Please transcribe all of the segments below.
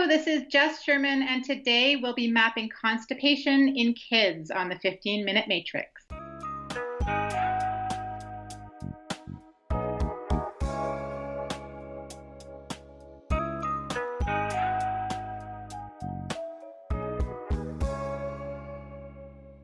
Hello, this is Jess Sherman, and today we'll be mapping constipation in kids on the 15-minute matrix.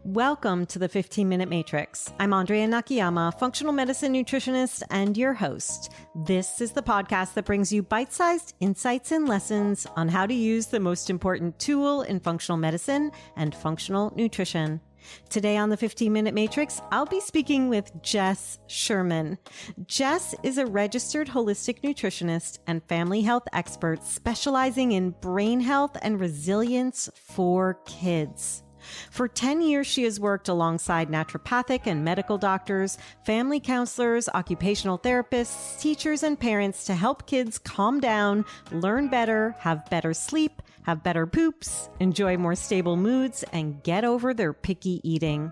Welcome to the 15-Minute Matrix. I'm Andrea Nakayama, functional medicine nutritionist and your host. This is the podcast that brings you bite-sized insights and lessons on how to use the most important tool in functional medicine and functional nutrition. Today on the 15-Minute Matrix, I'll be speaking with Jess Sherman. Jess is a registered holistic nutritionist and family health expert specializing in brain health and resilience for kids. For 10 years, she has worked alongside naturopathic and medical doctors, family counselors, occupational therapists, teachers, and parents to help kids calm down, learn better, have better sleep, have better poops, enjoy more stable moods, and get over their picky eating.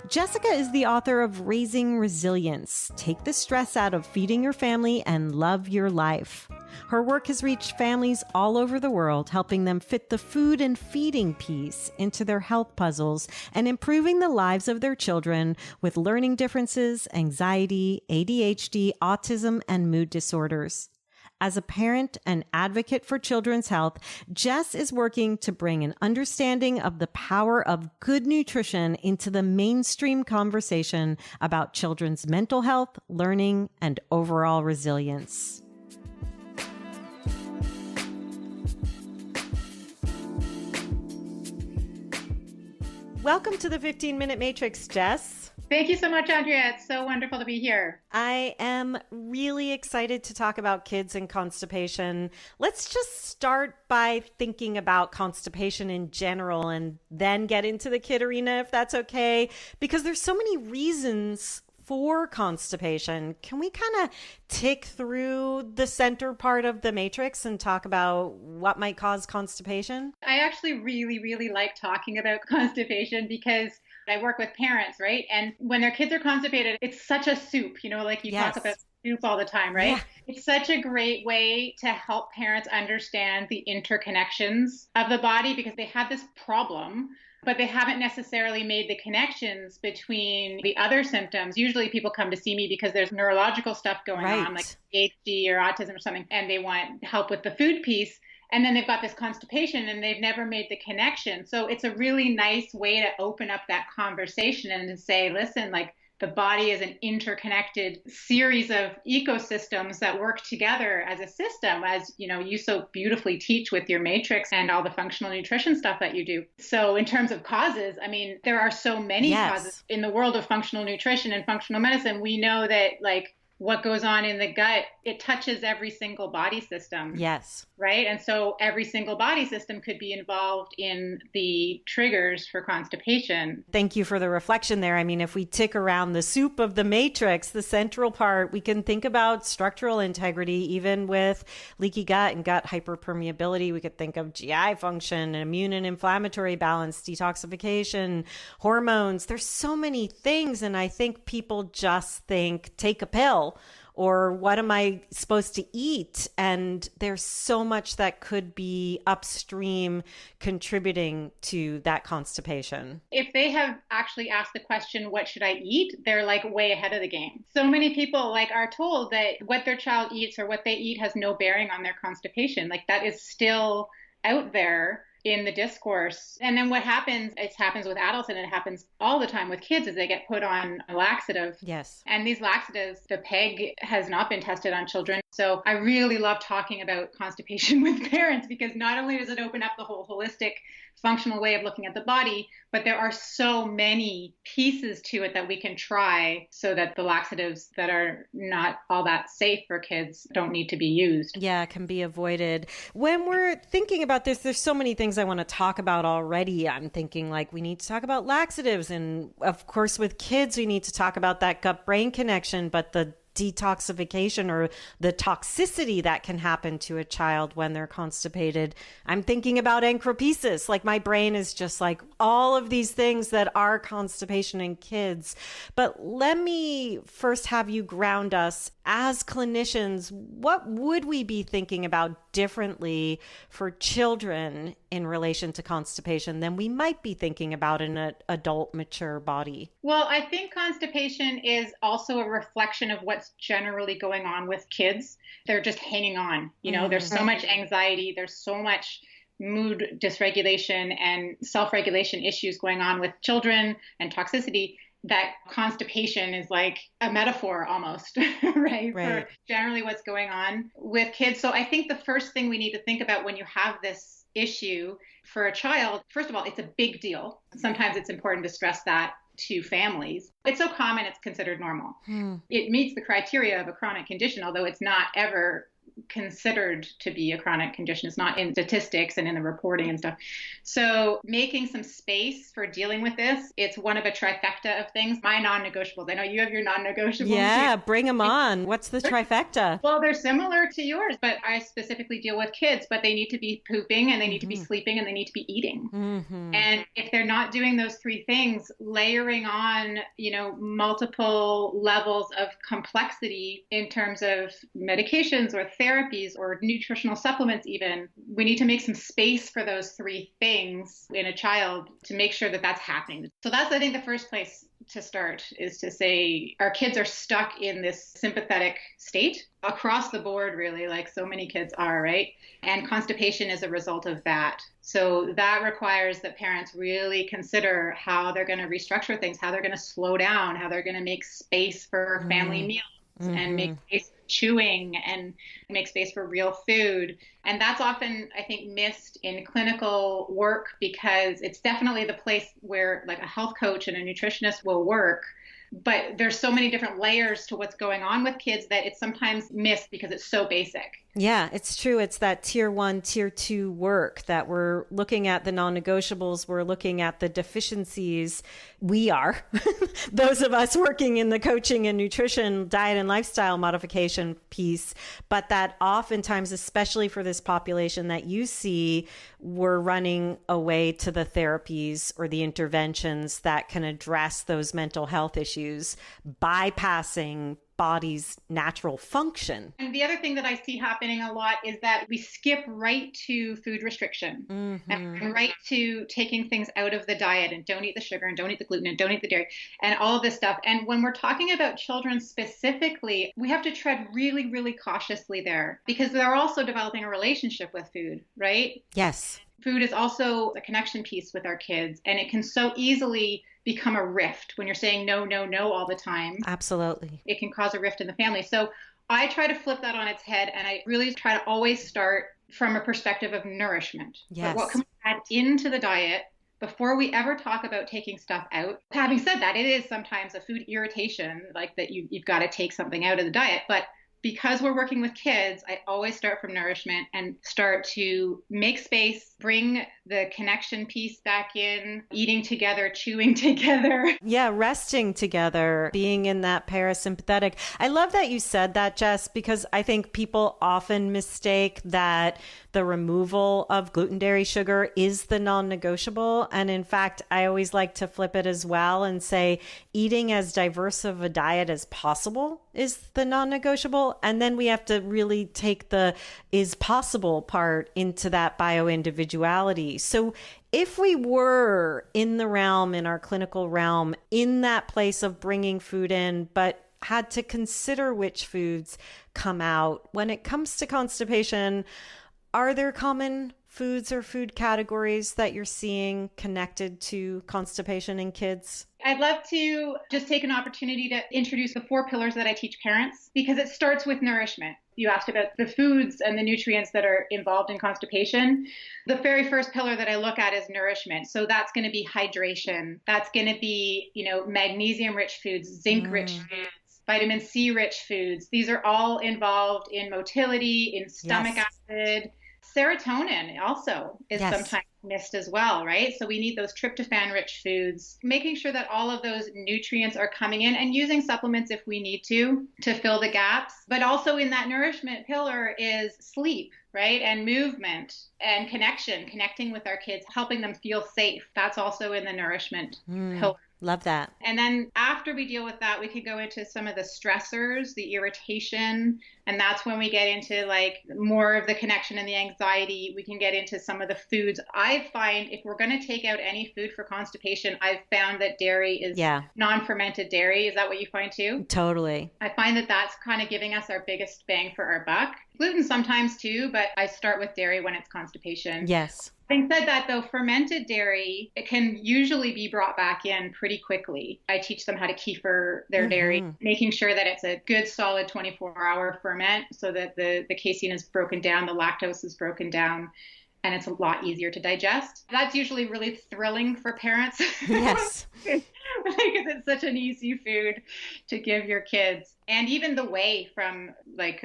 Jessica is the author of Raising Resilience: Take the Stress Out of Feeding Your Family and Love Your Life. Her work has reached families all over the world, helping them fit the food and feeding piece into their health puzzles and improving the lives of their children with learning differences, anxiety, ADHD, autism, and mood disorders. As a parent and advocate for children's health, Jess is working to bring an understanding of the power of good nutrition into the mainstream conversation about children's mental health, learning, and overall resilience. Welcome to the 15-Minute Matrix, Jess. Thank you so much, Andrea. It's so wonderful to be here. I am really excited to talk about kids and constipation. Let's just start by thinking about constipation in general and then get into the kid arena, if that's okay, because there's so many reasons for constipation. Can we kind of tick through the center part of the matrix and talk about what might cause constipation? I actually really like talking about constipation because I work with parents, right? And when their kids are constipated, it's such a soup, like you talk about soup all the time, right? Yeah. It's such a great way to help parents understand the interconnections of the body because they have this problem, but they haven't necessarily made the connections between the other symptoms. Usually people come to see me because there's neurological stuff going on, like ADHD or autism or something, and they want help with the food piece. And then they've got this constipation and they've never made the connection. So it's a really nice way to open up that conversation and to say, listen, like the body is an interconnected series of ecosystems that work together as a system, as you so beautifully teach with your matrix and all the functional nutrition stuff that you do. So in terms of causes, there are so many causes in the world of functional nutrition and functional medicine. We know that what goes on in the gut, it touches every single body system. Yes. Right? And so every single body system could be involved in the triggers for constipation. Thank you for the reflection there. If we tick around the soup of the matrix, the central part, we can think about structural integrity, even with leaky gut and gut hyperpermeability. We could think of GI function, immune and inflammatory balance, detoxification, hormones. There's so many things. And I think people just think, take a pill. Or what am I supposed to eat? And there's so much that could be upstream contributing to that constipation. If they have actually asked the question, what should I eat? They're way ahead of the game. So many people are told that what their child eats or what they eat has no bearing on their constipation. That is still out there in the discourse. And then what happens, it happens with adults and it happens all the time with kids, is they get put on a laxative. Yes. And these laxatives, the PEG has not been tested on children. So I really love talking about constipation with parents because not only does it open up the whole holistic functional way of looking at the body, but there are so many pieces to it that we can try so that the laxatives that are not all that safe for kids don't need to be used. Yeah, can be avoided. When we're thinking about this, there's so many things I want to talk about already. I'm thinking we need to talk about laxatives. And of course, with kids, we need to talk about that gut-brain connection, but the detoxification or the toxicity that can happen to a child when they're constipated. I'm thinking about encropesis. Like my brain is just like all of these things that are constipation in kids. But let me first have you ground us. as clinicians, what would we be thinking about differently for children in relation to constipation than we might be thinking about in an adult, mature body? Well, I think constipation is also a reflection of what's generally going on with kids. They're just hanging on. There's so much anxiety. There's so much mood dysregulation and self-regulation issues going on with children and toxicity that constipation is like a metaphor almost, right? For generally what's going on with kids. So I think the first thing we need to think about when you have this issue for a child, first of all, it's a big deal. Sometimes it's important to stress that to families. It's so common, it's considered normal. It meets the criteria of a chronic condition, although it's not ever considered to be a chronic condition. It's not in statistics and in the reporting and stuff. So making some space for dealing with this, it's one of a trifecta of things. My non-negotiables. I know you have your non-negotiables. Yeah, bring them on. What's the trifecta? Well, they're similar to yours, but I specifically deal with kids, but they need to be pooping and they need to be sleeping and they need to be eating. And if they're not doing those three things, layering on, multiple levels of complexity in terms of medications or therapies or nutritional supplements even, we need to make some space for those three things in a child to make sure that that's happening. So that's, I think, the first place to start is to say our kids are stuck in this sympathetic state across the board, really, like so many kids are, right? And constipation is a result of that. So that requires that parents really consider how they're going to restructure things, how they're going to slow down, how they're going to make space for family meals. And make space for chewing and make space for real food. And that's often, I think, missed in clinical work because it's definitely the place where like a health coach and a nutritionist will work. But there's so many different layers to what's going on with kids that it's sometimes missed because it's so basic. Yeah, it's true. It's that tier 1, tier 2 work that we're looking at the non-negotiables. We're looking at the deficiencies. We are, those of us working in the coaching and nutrition, diet and lifestyle modification piece, but that oftentimes, especially for this population that you see, we're running away to the therapies or the interventions that can address those mental health issues, bypassing body's natural function. And the other thing that I see happening a lot is that we skip right to food restriction and right to taking things out of the diet and don't eat the sugar and don't eat the gluten and don't eat the dairy and all of this stuff. And when we're talking about children specifically, we have to tread really, really cautiously there because they're also developing a relationship with food, right? Yes. Food is also a connection piece with our kids, and it can so easily become a rift when you're saying no, no, no all the time. Absolutely. It can cause a rift in the family. So I try to flip that on its head, and I really try to always start from a perspective of nourishment. Yes. But what can we add into the diet before we ever talk about taking stuff out? Having said that, it is sometimes a food irritation, like that you've got to take something out of the diet. But because we're working with kids, I always start from nourishment and start to make space, bring the connection piece back in, eating together, chewing together. Yeah, resting together, being in that parasympathetic. I love that you said that, Jess, because I think people often mistake that the removal of gluten, dairy, sugar is the non-negotiable. And in fact, I always like to flip it as well and say eating as diverse of a diet as possible is the non-negotiable. And then we have to really take the is possible part into that bio-individuality. So if we were in the realm, in our clinical realm, in that place of bringing food in, but had to consider which foods come out, when it comes to constipation, are there common foods or food categories that you're seeing connected to constipation in kids? I'd love to just take an opportunity to introduce the 4 pillars that I teach parents because it starts with nourishment. You asked about the foods and the nutrients that are involved in constipation. The very first pillar that I look at is nourishment. So that's going to be hydration. That's going to be, magnesium-rich foods, zinc-rich foods, vitamin C-rich foods. These are all involved in motility, in stomach acid. Serotonin also is sometimes missed as well, right? So we need those tryptophan-rich foods, making sure that all of those nutrients are coming in and using supplements if we need to fill the gaps. But also in that nourishment pillar is sleep, right? And movement and connecting with our kids, helping them feel safe. That's also in the nourishment pillar. Love that. And then after we deal with that, we could go into some of the stressors, the irritation, and that's when we get into like more of the connection and the anxiety. We can get into some of the foods. I find if we're going to take out any food for constipation, I've found that dairy is non-fermented dairy. Is that what you find too? Totally. I find that that's kind of giving us our biggest bang for our buck. Gluten sometimes too, but I start with dairy when it's constipation. Yes. Having said that, though, fermented dairy, it can usually be brought back in pretty quickly. I teach them how to kefir their dairy, making sure that it's a good, solid 24-hour ferment so that the casein is broken down, the lactose is broken down, and it's a lot easier to digest. That's usually really thrilling for parents. Yes. Because it's such an easy food to give your kids. And even the whey from like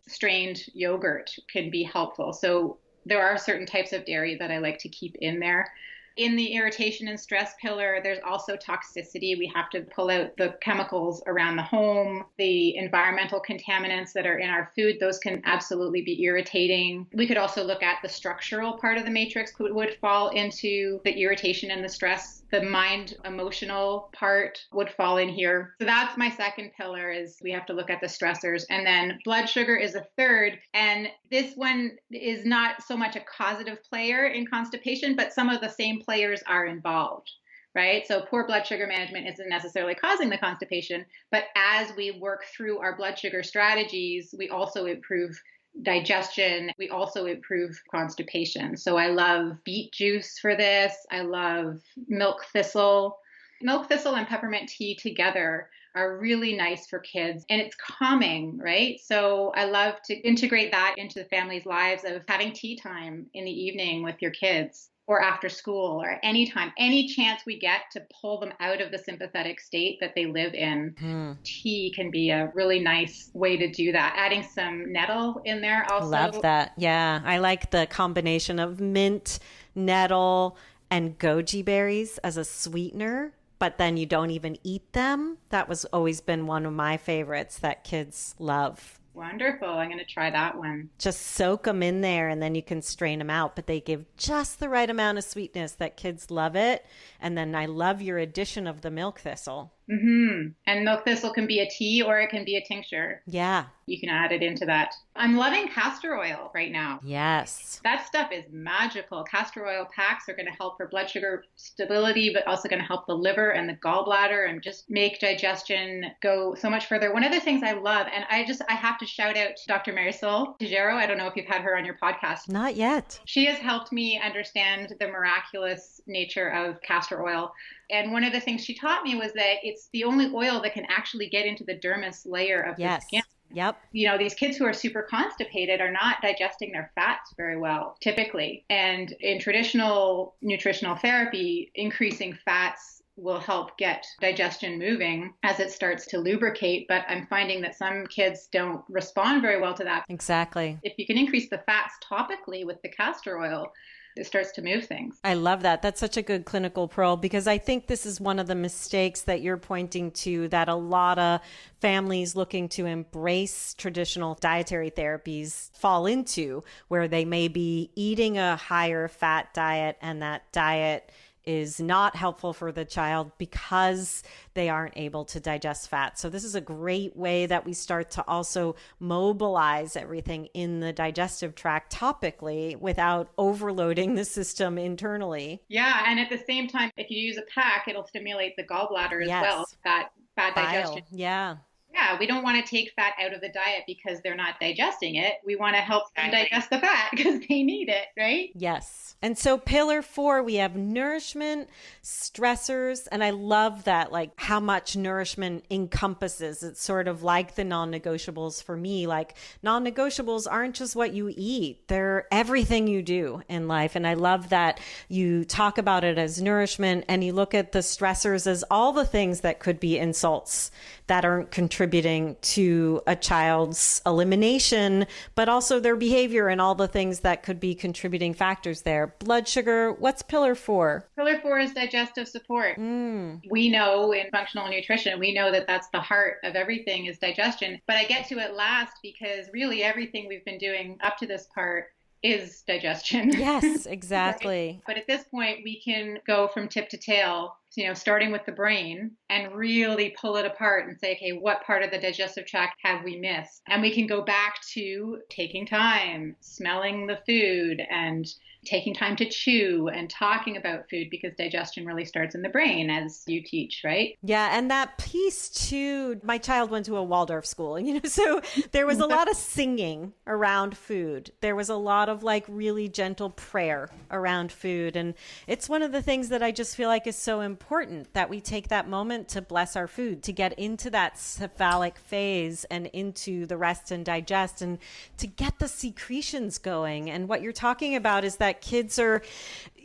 strained yogurt can be helpful. So there are certain types of dairy that I like to keep in there. In the irritation and stress pillar, there's also toxicity. We have to pull out the chemicals around the home, the environmental contaminants that are in our food. Those can absolutely be irritating. We could also look at the structural part of the matrix would fall into the irritation and the stress. The mind emotional part would fall in here. So that's my second pillar is we have to look at the stressors. And then blood sugar is a third. And this one is not so much a causative player in constipation, but some of the same players are involved, right? So poor blood sugar management isn't necessarily causing the constipation, but as we work through our blood sugar strategies, we also improve digestion. We also improve constipation. So I love beet juice for this. I love milk thistle. Milk thistle and peppermint tea together are really nice for kids and it's calming, right? So I love to integrate that into the family's lives of having tea time in the evening with your kids or after school or anytime, any chance we get to pull them out of the sympathetic state that they live in. Tea can be a really nice way to do that. Adding some nettle in there also. Love that. Yeah. I like the combination of mint, nettle, and goji berries as a sweetener, but then you don't even eat them. That was always been one of my favorites that kids love. Wonderful. I'm going to try that one. Just soak them in there and then you can strain them out, but they give just the right amount of sweetness that kids love it. And then I love your addition of the milk thistle. And milk thistle can be a tea or it can be a tincture. Yeah. You can add it into that. I'm loving castor oil right now. Yes. That stuff is magical. Castor oil packs are going to help for blood sugar stability, but also going to help the liver and the gallbladder and just make digestion go so much further. One of the things I love, and I have to shout out to Dr. Marisol Tejero. I don't know if you've had her on your podcast. Not yet. She has helped me understand the miraculous nature of castor oil. And one of the things she taught me was that it's the only oil that can actually get into the dermis layer of the skin. Yep. You know, these kids who are super constipated are not digesting their fats very well, typically. And in traditional nutritional therapy, increasing fats will help get digestion moving as it starts to lubricate. But I'm finding that some kids don't respond very well to that. Exactly. If you can increase the fats topically with the castor oil, it starts to move things. I love that. That's such a good clinical pearl because I think this is one of the mistakes that you're pointing to that a lot of families looking to embrace traditional dietary therapies fall into, where they may be eating a higher fat diet and that diet is not helpful for the child because they aren't able to digest fat. So this is a great way that we start to also mobilize everything in the digestive tract topically without overloading the system internally. Yeah. And at the same time, if you use a pack, it'll stimulate the gallbladder as well. That fat digestion. Yeah. Yeah, we don't want to take fat out of the diet because they're not digesting it. We want to help them digest the fat because they need it, right? Yes. And so pillar 4, we have nourishment, stressors. And I love that, like how much nourishment encompasses. It's sort of like the non-negotiables for me. Like non-negotiables aren't just what you eat. They're everything you do in life. And I love that you talk about it as nourishment and you look at the stressors as all the things that could be insults that aren't contributing to a child's elimination, but also their behavior and all the things that could be contributing factors there. Blood sugar, what's pillar 4? Pillar 4 is digestive support. We know in functional nutrition, we know that that's the heart of everything is digestion. But I get to it last because really everything we've been doing up to this part is digestion. Yes, exactly. Right? But at this point, we can go from tip to tail starting with the brain and really pull it apart and say, okay, what part of the digestive tract have we missed? And we can go back to taking time, smelling the food, and taking time to chew and talking about food, because digestion really starts in the brain, as you teach, right? Yeah. And that piece too, my child went to a Waldorf school, and, so there was a lot of singing around food. There was a lot of like really gentle prayer around food. And it's one of the things that I just feel like is so important, that we take that moment to bless our food, to get into that cephalic phase and into the rest and digest, and to get the secretions going. And what you're talking about is that kids are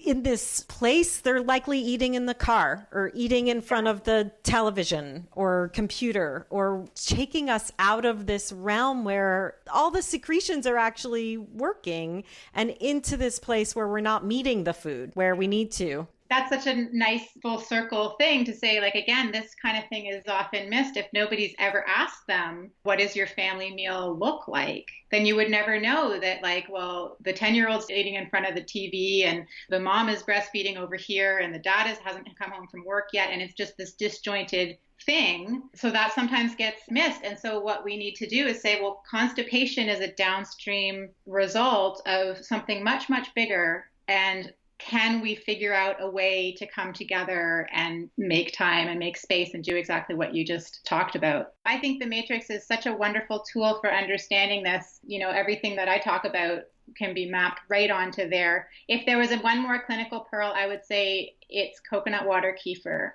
in this place, they're likely eating in the car or eating in front of the television or computer, or taking us out of this realm where all the secretions are actually working, and into this place where we're not meeting the food where we need to. That's such a nice full circle thing to say, like, again, this kind of thing is often missed. If nobody's ever asked them, what does your family meal look like? Then you would never know that, like, well, the 10-year-old's eating in front of the TV, and the mom is breastfeeding over here, and the dad hasn't come home from work yet. And it's just this disjointed thing. So that sometimes gets missed. And so what we need to do is say, well, constipation is a downstream result of something much, much bigger. And can we figure out a way to come together and make time and make space and do exactly what you just talked about? I think the Matrix is such a wonderful tool for understanding this. Everything that I talk about can be mapped right onto there. If there was one more clinical pearl, I would say it's coconut water kefir.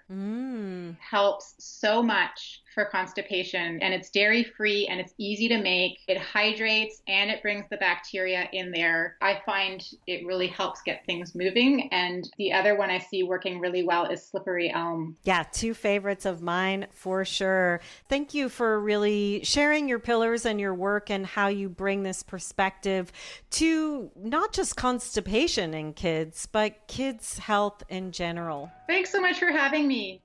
Helps so much for constipation, and it's dairy free and it's easy to make. It hydrates and it brings the bacteria in there. I find it really helps get things moving. And the other one I see working really well is slippery elm. Yeah, two favorites of mine for sure. Thank you for really sharing your pillars and your work and how you bring this perspective to not just constipation in kids, but kids' health in general. Thanks so much for having me.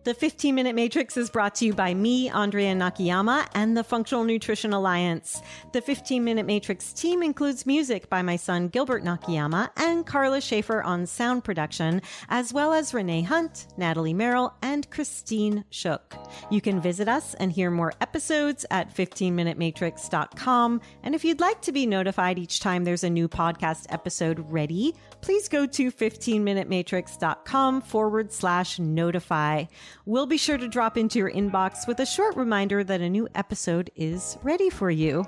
The 15-Minute Matrix is brought to you by me, Andrea Nakayama, and the Functional Nutrition Alliance. The 15-Minute Matrix team includes music by my son, Gilbert Nakayama, and Carla Schaefer on sound production, as well as Renee Hunt, Natalie Merrill, and Christine Shook. You can visit us and hear more episodes at 15minutematrix.com. And if you'd like to be notified each time there's a new podcast episode ready, please go to 15minutematrix.com/notify. We'll be sure to drop into your inbox with a short reminder that a new episode is ready for you.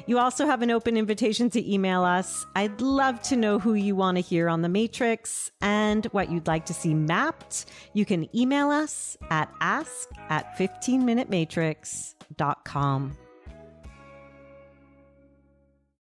You also have an open invitation to email us. I'd love to know who you want to hear on The Matrix and what you'd like to see mapped. You can email us at ask@15minutematrix.com.